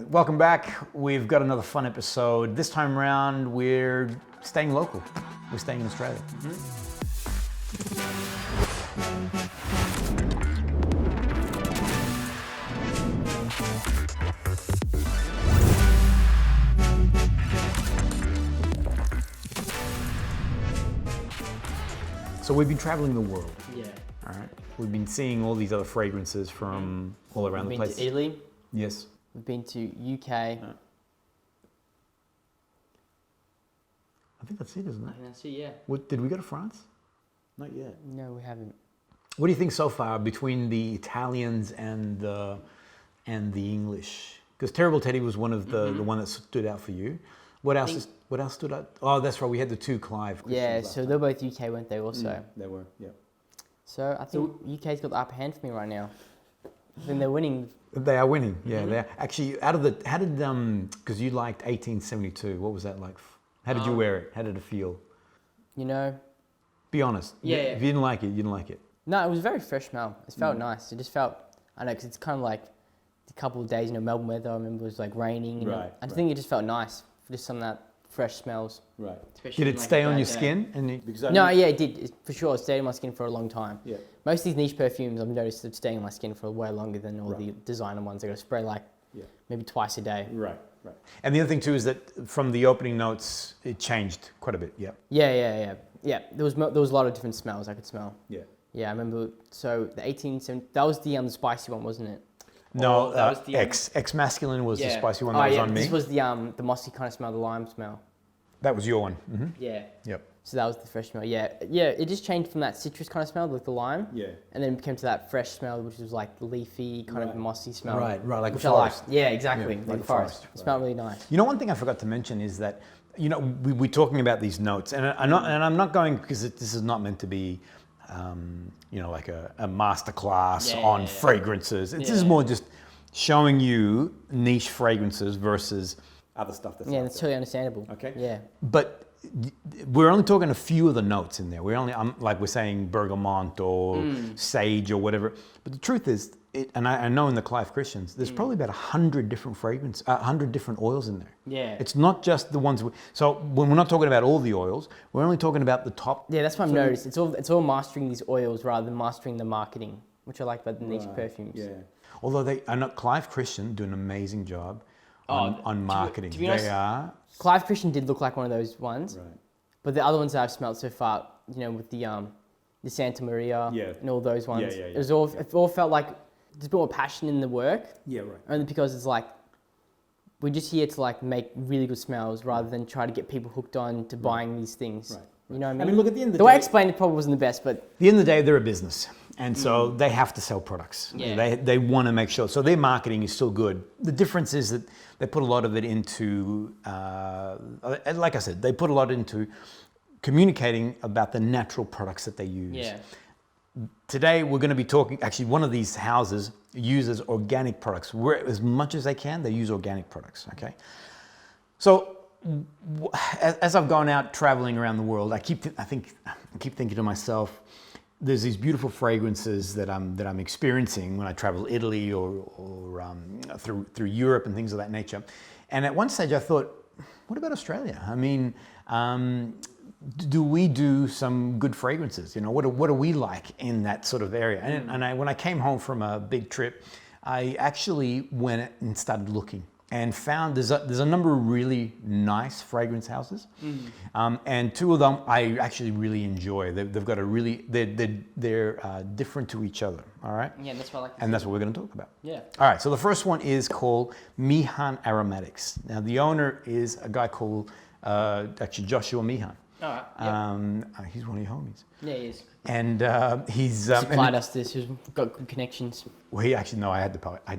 Welcome back. We've got another fun episode. This time around, we're staying local. We're staying in Australia. So we've been traveling the world. Yeah. All right. We've been seeing all these other fragrances from all around the We've place. been to Italy. Yes. We've been to UK. I think that's it, isn't I it? think that's it, yeah. What, did we go to France? Not yet. No, we haven't. What do you think so far between the Italians and the English? Because Terrible Teddy was one of the one that stood out for you. What else stood out? Oh, that's right. We had the two Clive. Yeah, Christians so last they're both UK, weren't they, also? time. They were, yeah. So I think UK's got the upper hand for me right now. I think they're winning. They are winning. Yeah, they are. Actually, out of the, how did because you liked 1872. What was that like? How did you wear it? How did it feel? You know? Be honest. Yeah. If you didn't like it, you didn't like it. No, it was a very fresh smell. It felt nice. It just felt, I know, because it's kind of like a couple of days, Melbourne weather, I remember it was like raining. I think it just felt nice. Just some of that fresh smells. Right. Especially Did it stay on your skin? No, yeah, it did. For sure, it stayed on my skin for a long time. Yeah. Most of these niche perfumes, I've noticed, are staying on my skin for way longer than all the designer ones. I got to spray like maybe twice a day. Right. And the other thing too is that from the opening notes, it changed quite a bit. Yeah. Yeah. There was a lot of different smells I could smell. Yeah. Yeah, I remember. So the 1870, that was the spicy one, wasn't it? No, that was the X masculine was the spicy one that was on me. This was the mossy kind of smell, the lime smell. That was your one. Mm-hmm. Yeah. Yep. So that was the fresh smell. Yeah. It just changed from that citrus kind of smell, like the lime. Yeah. And then it became to that fresh smell, which was like leafy, kind of mossy smell. Right, like which a forest. I liked. Yeah, exactly. Yeah, like a forest. It smelled really nice. You know, one thing I forgot to mention is that, we're talking about these notes, and I'm not going because this is not meant to be, like a masterclass on fragrances. This is more just showing you niche fragrances versus other stuff that's that's totally understandable. Okay. Yeah. But we're only talking a few of the notes in there. We're saying bergamot or sage or whatever. But the truth is, and I know in the Clive Christians, there's probably about 100 different 100 different oils in there. Yeah. It's not just the ones. So when we're not talking about all the oils, we're only talking about the top. Yeah, that's what I've noticed. It's all mastering these oils rather than mastering the marketing, which I like about the niche perfumes. Yeah. Although I know Clive Christian do an amazing job on marketing. To be honest, Clive Christian did look like one of those ones. Right. But the other ones that I've smelled so far, with the Santa Maria and all those ones, it all felt like there's a bit more passion in the work. Yeah, right. Only because it's like we're just here to like make really good smells rather than try to get people hooked on to buying these things. Right. You know what I mean? I mean, look, at the end of the way I explained it probably wasn't the best, but at the end of the day, they're a business. And so they have to sell products. Yeah. They want to make sure. So their marketing is still good. The difference is that they put a lot of it into, like I said, they put a lot into communicating about the natural products that they use. Yeah. Today, we're going to be talking, actually, one of these houses uses organic products. As much as they can, they use organic products, okay? So as I've gone out traveling around the world, I keep thinking to myself, there's these beautiful fragrances that I'm experiencing when I travel Italy or through Europe and things of that nature. And at one stage I thought, what about Australia? I mean, do we do some good fragrances? What are we like in that sort of area? And when I came home from a big trip, I actually went and started looking and found there's a number of really nice fragrance houses, and two of them I actually really enjoy. They've got they're different to each other. All right. Yeah, that's what I like. And that's what we're going to talk about. Yeah. All right. So the first one is called Meehan Aromatics. Now the owner is a guy called actually Joshua Meehan. All right. Yeah. He's one of your homies. Yeah, he is. And he's supplied us this. He's got good connections. Well, he actually I had to pay. I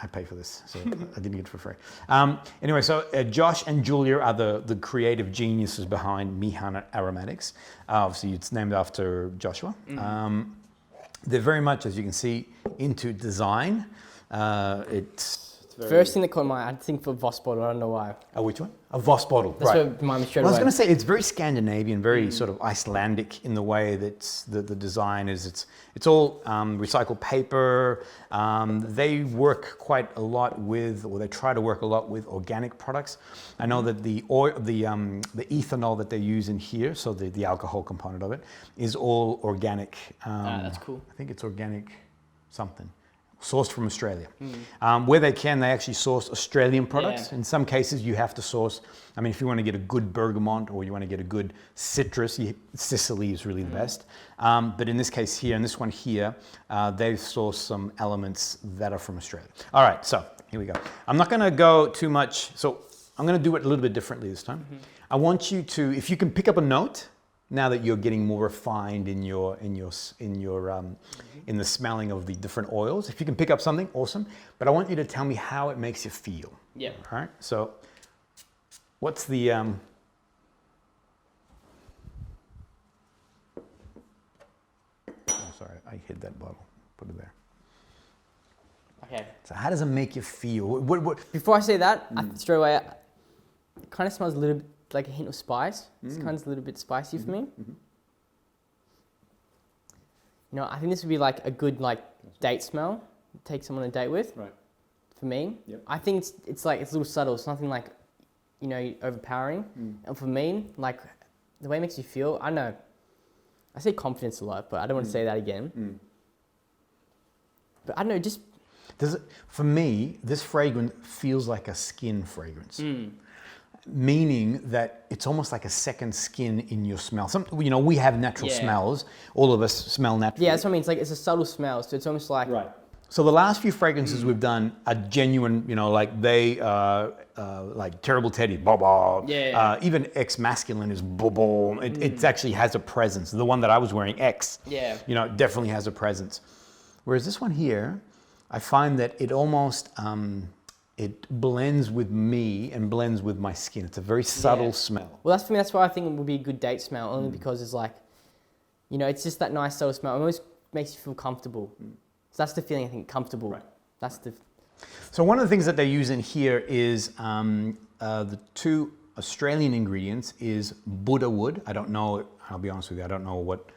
pay for this, so I didn't get it for free. Anyway, so Josh and Julia are the creative geniuses behind Meehan Aromatics. Obviously, it's named after Joshua. They're very much, as you can see, into design. It's First thing that caught my eye, I think for Voss bottle. I don't know why. Oh, which one? A Voss bottle. That's right. what reminded me straight Well, I was away. going to say it's very Scandinavian, very sort of Icelandic in the way that the design is. It's all recycled paper. They work quite a lot with, or they try to work a lot with organic products. I know that the ethanol that they use in here, so the alcohol component of it, is all organic. That's cool. I think it's organic something. Sourced from Australia. Where they can, they actually source Australian products. Yeah. In some cases, you have to source, I mean, if you want to get a good bergamot or you want to get a good citrus, Sicily is really the best. But in this case here, and this one here, they've sourced some elements that are from Australia. All right, so here we go. I'm not going to go too much, so I'm going to do it a little bit differently this time. I want you to, if you can pick up a note, now that you're getting more refined in the smelling of the different oils, if you can pick up something, awesome. But I want you to tell me how it makes you feel. Yeah. All right. So, what's the? Oh, sorry, I hid that bottle. Put it there. Okay. So, how does it make you feel? What? Before I say that, straight away, it kind of smells a little bit like a hint of spice. It's kind of a little bit spicy for me. You know, I think this would be like a good date smell. Take someone on a date with. Right. For me, Yep. I think it's a little subtle. It's nothing like, overpowering. And for me, like the way it makes you feel, I don't know. I say confidence a lot, but I don't want to say that again. But I don't know, just For me, this fragrance feels like a skin fragrance. Meaning that it's almost like a second skin in your smell. We have natural smells. All of us smell naturally. yeah, that's what I mean. It's a subtle smell, so it's almost like Right. So the last few fragrances we've done are genuine, like they, like Terrible Teddy, bob. Yeah. Even X Masculine is bob. It actually has a presence. The one that I was wearing, X, Yeah. Definitely has a presence. Whereas this one here, I find that it almost, it blends with me and blends with my skin. It's a very subtle smell. Well, for me, that's why I think it would be a good date smell, only because it's like, it's just that nice subtle smell. It almost makes you feel comfortable. So that's the feeling, I think, comfortable. Right. That's the... So one of the things that they use in here is the two Australian ingredients is Buddha wood. I don't know, I'll be honest with you, I don't know what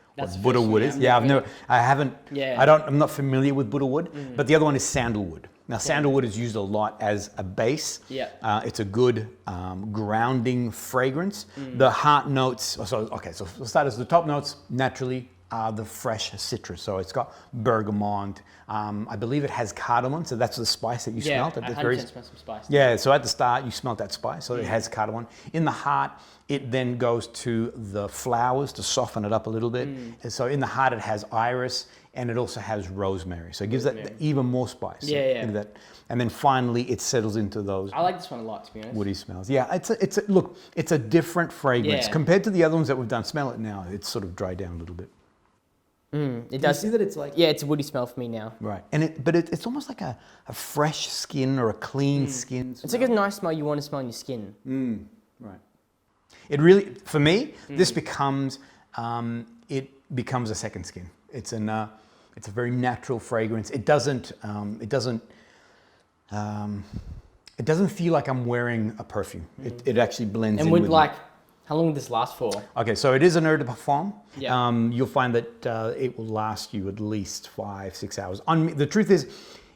Buddha wood is. Yeah, I'm not familiar with Buddha wood, but the other one is sandalwood. Now, sandalwood is used a lot as a base. Yeah. It's a good grounding fragrance. The heart notes, so for starters, the top notes naturally are the fresh citrus. So it's got bergamot. I believe it has cardamom, so that's the spice that you smelled. Yeah, I 100% smell some spice. Yeah, so at the start you smelled that spice, so it has cardamom. In the heart, it then goes to the flowers to soften it up a little bit. And so in the heart it has iris, and it also has rosemary. So it gives that even more spice. Yeah. And then finally it settles into those I like this one a lot, to be honest. woody smells. Yeah, it's a different fragrance. Yeah. Compared to the other ones that we've done. Smell it now, it's sort of dried down a little bit. It does. You see that it's like... Yeah, it's a woody smell for me now. Right, but it's almost like a fresh skin or a clean skin smell. It's like a nice smell you want to smell on your skin. Right. It really, for me, this becomes, it becomes a second skin. It's a very natural fragrance. It doesn't feel like I'm wearing a perfume. It actually blends in with me. How long would this last for? Okay, so it is an eau de parfum. Yeah. You'll find that it will last you at least 5-6 hours. The truth is,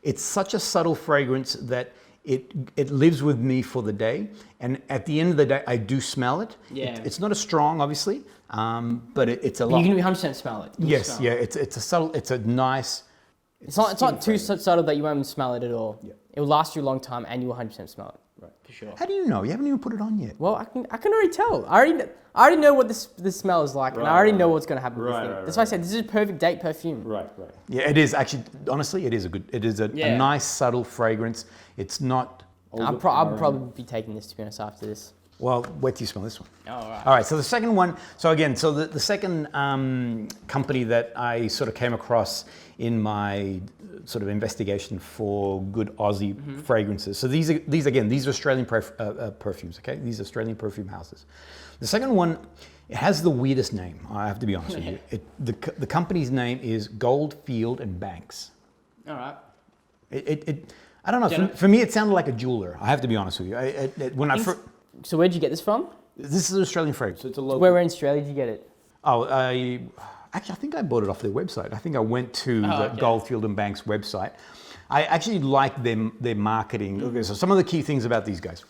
it's such a subtle fragrance that it lives with me for the day. And at the end of the day, I do smell it. Yeah. It's not as strong, obviously, but it's a But lot. you can 100% smell it. Yes, yeah, it's a subtle, it's a nice. It's not too subtle that you won't even smell it at all. Yeah. It will last you a long time, and you will 100% smell it. Right. For sure. How do you know? You haven't even put it on yet. Well, I can already tell. I already know what this smell is like, and I already know what's going to happen with it. That's why I said this is a perfect date perfume. Right. Yeah, it is actually. Honestly, it is a nice subtle fragrance. It's not. I'll probably be taking this, to be honest, after this. Well, wait till you smell this one. Oh, all right. All right, so the second one, the second company that I sort of came across in my sort of investigation for good Aussie fragrances. So these are Australian perfumes, okay? These are Australian perfume houses. The second one, it has the weirdest name, I have to be honest with you. The company's name is Goldfield and Banks. All right. I don't know. For me, it sounded like a jeweler. I have to be honest with you. So where'd you get this from? This is an Australian fragrance. So it's a local. Where in Australia did you get it? Oh, I think I bought it off their website. I think I went to the Goldfield and Banks website. I actually like their marketing. Okay, so some of the key things about these guys.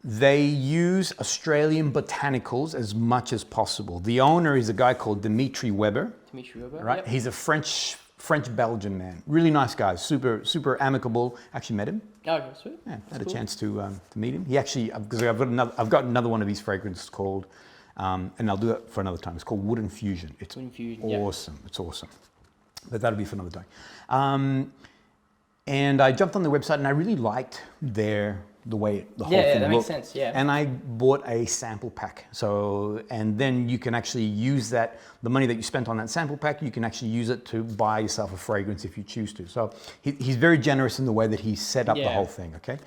They use Australian botanicals as much as possible. The owner is a guy called Dimitri Weber. Right? Yep. He's a French-Belgian man. Really nice guy. Super amicable. Actually met him. Oh, okay, sweet. Yeah, had a chance to meet him. He actually, because I've got another one of these fragrances called, and I'll do it for another time. It's called Wood Infusion. It's awesome. It's awesome. But that'll be for another time. And I jumped on the website and I really liked the whole thing looked. Yeah, that makes sense, yeah. And I bought a sample pack. And then you can actually use the money that you spent on that sample pack, you can actually use it to buy yourself a fragrance if you choose to. So he's very generous in the way that he set up the whole thing, okay?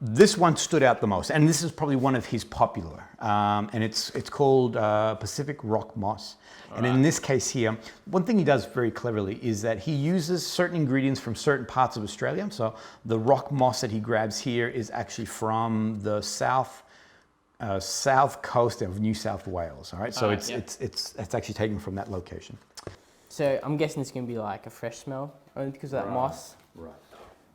This one stood out the most, and this is probably one of his popular, and it's called Pacific Rock Moss. And in this case here, one thing he does very cleverly is that he uses certain ingredients from certain parts of Australia. So the rock moss that he grabs here is actually from the south coast of New South Wales. All right, so it's actually taken from that location. So I'm guessing it's going to be like a fresh smell, only because of that moss. Right.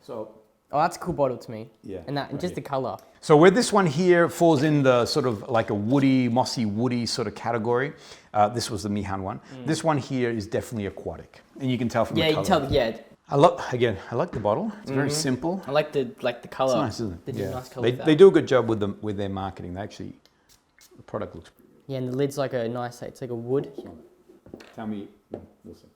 So. Oh, that's a cool bottle to me. Yeah. And just the color. So where this one here falls in the sort of like a mossy woody sort of category, this was the Meehan one. This one here is definitely aquatic, and you can tell from the color. Yeah, you can tell. Yeah. I like the bottle. It's very simple. I like the color. It's nice, isn't it? They do a nice color. They do a good job with their marketing. The product looks. Yeah, and the lid's like a nice. It's like a wood. Tell me. Listen.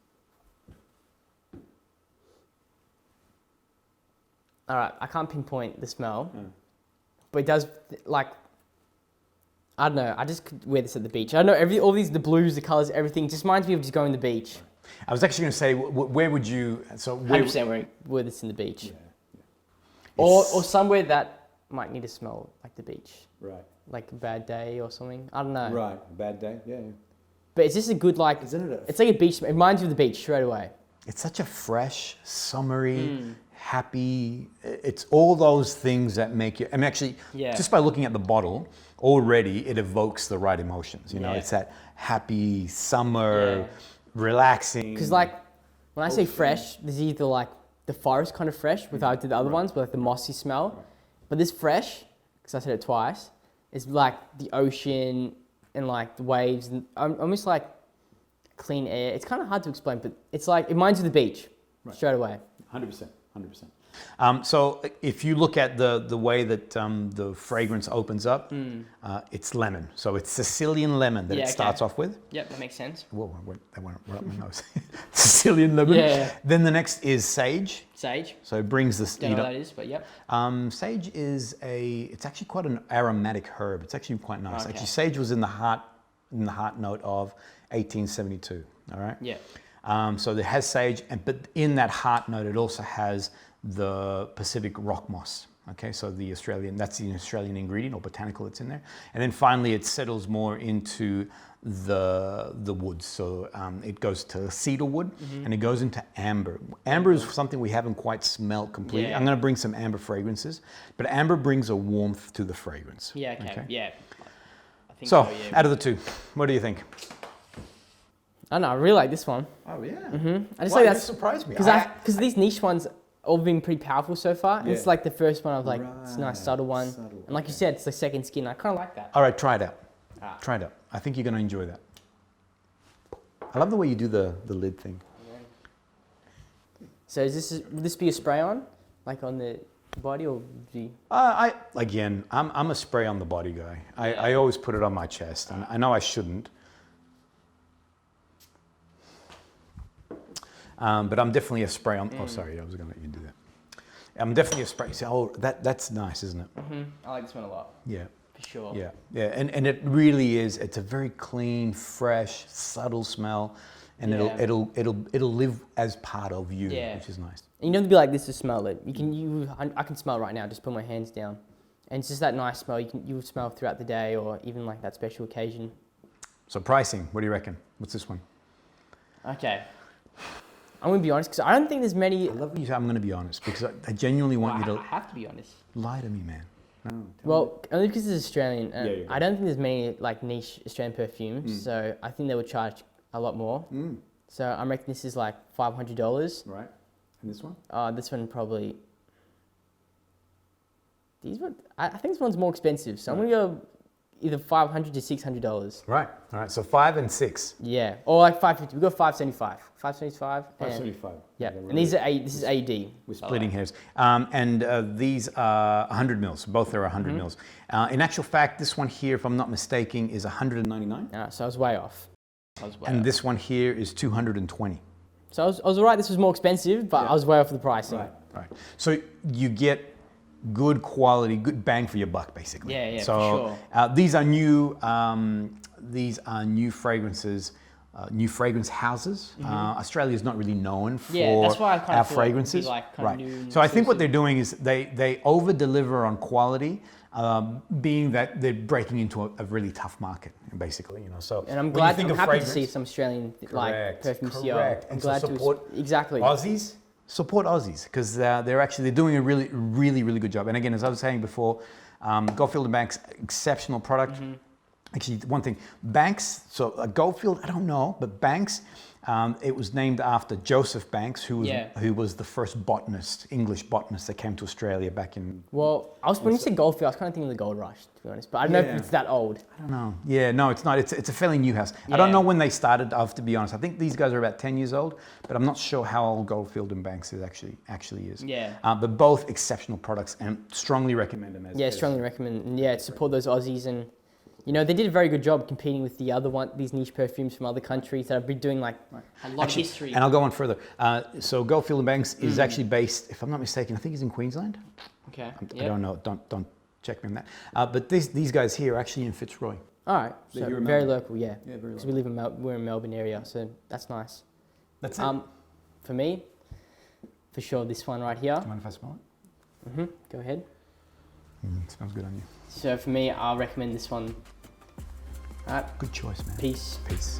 All right, I can't pinpoint the smell, but it does, like, I don't know, I just could wear this at the beach. I don't know, the blues, the colors, everything, just reminds me of just going to the beach. I was actually going to say, where would you, 100% wear this in the beach. Yeah. Or somewhere that might need to smell like the beach. Right. Like a bad day or something, I don't know. Right, a bad day, yeah. But it's just a good, like, isn't it it's like a beach, it reminds you of the beach straight away. It's such a fresh, summery, happy, it's all those things that make you, actually, just by looking at the bottle, already it evokes the right emotions, it's that happy, summer, relaxing. Because like, when I say fresh, there's either like the forest kind of fresh, without I did the other ones, with like the mossy smell, but this fresh, because I said it twice, is like the ocean and like the waves, and almost like clean air. It's kind of hard to explain, but it's like, it reminds you of the beach, straight away. 100%. 100%. So if you look at the way that the fragrance opens up, it's lemon. So it's Sicilian lemon that it starts off with. Yep, that makes sense. Whoa, that went right up my nose. Sicilian lemon. Yeah. Then the next is sage. Sage. So it brings this. Don't know what that is, but yep. Sage is it's actually quite an aromatic herb. It's actually quite nice. Okay. Actually, sage was in the heart note of 1872. All right. Yeah. So it has sage, but in that heart note, it also has the Pacific rock moss. Okay, so that's the Australian ingredient or botanical that's in there. And then finally, it settles more into the woods. So it goes to cedar wood and it goes into amber. Amber is something we haven't quite smelled completely. Yeah. I'm going to bring some amber fragrances, but amber brings a warmth to the fragrance. Yeah, okay. Yeah. I think so, out of the two, what do you think? I don't know, I really like this one. Oh, yeah. I just like that surprised me. Because these niche ones all been pretty powerful so far. And it's like the first one of like, it's a nice subtle one. And like you said, it's the second skin. I kind of like that. All right, try it out. Try it out. I think you're going to enjoy that. I love the way you do the lid thing. So would this be a spray on? Like on the body or I'm a spray on the body guy. I always put it on my chest. And I know I shouldn't. But I'm definitely a spray on. Oh, sorry, I was going to let you do that. I'm definitely a spray. That's nice, isn't it? I like this one a lot. Yeah. For sure. Yeah. And it really is. It's a very clean, fresh, subtle smell, and it'll live as part of you, which is nice. And you don't have to be like this to smell it. I can smell it right now. Just put my hands down, and it's just that nice smell. You smell throughout the day, or even like that special occasion. So pricing, what do you reckon? What's this one? Okay. I'm gonna be honest because I don't think there's many. I love when you say I'm going to be honest because I genuinely want you to I have to be honest. lie to me, man. No, Well, only because it's Australian. Yeah. I don't think there's many like niche Australian perfumes, so I think they would charge a lot more. So I'm reckoning this is like $500. Right. And this one? This one probably. These one, I think this one's more expensive, so I'm gonna go either $500 to $600. Right. All right. So 5 and 6. Yeah, or like $550. We go $575. $575. $575. Yeah, and these are this is AD. We're splitting hairs. And these are 100 mils. Both are 100 mils. In actual fact, this one here, if I'm not mistaken, is 199. So I was way off. This one here is 220. So I was all right. This was more expensive, but I was way off the pricing. Right. So you get good quality, good bang for your buck, basically. Yeah, so, for sure. These are new. These are new fragrances, new fragrance houses. Australia is not really known for that's why I kind our of fragrances. Like right. new So I think what they're doing is they over deliver on quality, being that they're breaking into a really tough market, basically. So and I'm glad. I'm happy to see some Australian like perfumes here. Correct. I'm glad to exactly Aussies. Support Aussies because they're doing a really good job. And again, as I was saying before, Goldfield and Banks, exceptional product. Actually, one thing, Banks, so Goldfield, I don't know, but Banks, it was named after Joseph Banks, who was the first botanist, English botanist that came to Australia back in... Well, when you said Goldfield, I was kind of thinking of the Gold Rush, to be honest, but I don't know if it's that old. I don't know. Yeah, no, it's not. It's a fairly new house. I don't know when they started, to be honest. I think these guys are about 10 years old, but I'm not sure how old Goldfield and Banks actually is. Yeah. But both exceptional products and strongly recommend them. Strongly recommend. And support those Aussies and... they did a very good job competing with the other these niche perfumes from other countries that have been doing like a lot of history. And I'll go on further. So Goldfield and Banks is actually based, if I'm not mistaken, I think he's in Queensland. Okay. I don't know. Don't check me on that. But these guys here are actually in Fitzroy. All right. So very local, yeah. Yeah, very local. We live we're in Melbourne area, so that's nice. That's it. For me, for sure, this one right here. Do you mind if I smell it? Go ahead. Smells good on you. So for me, I'll recommend this one. All right. Good choice, man. Peace. Peace.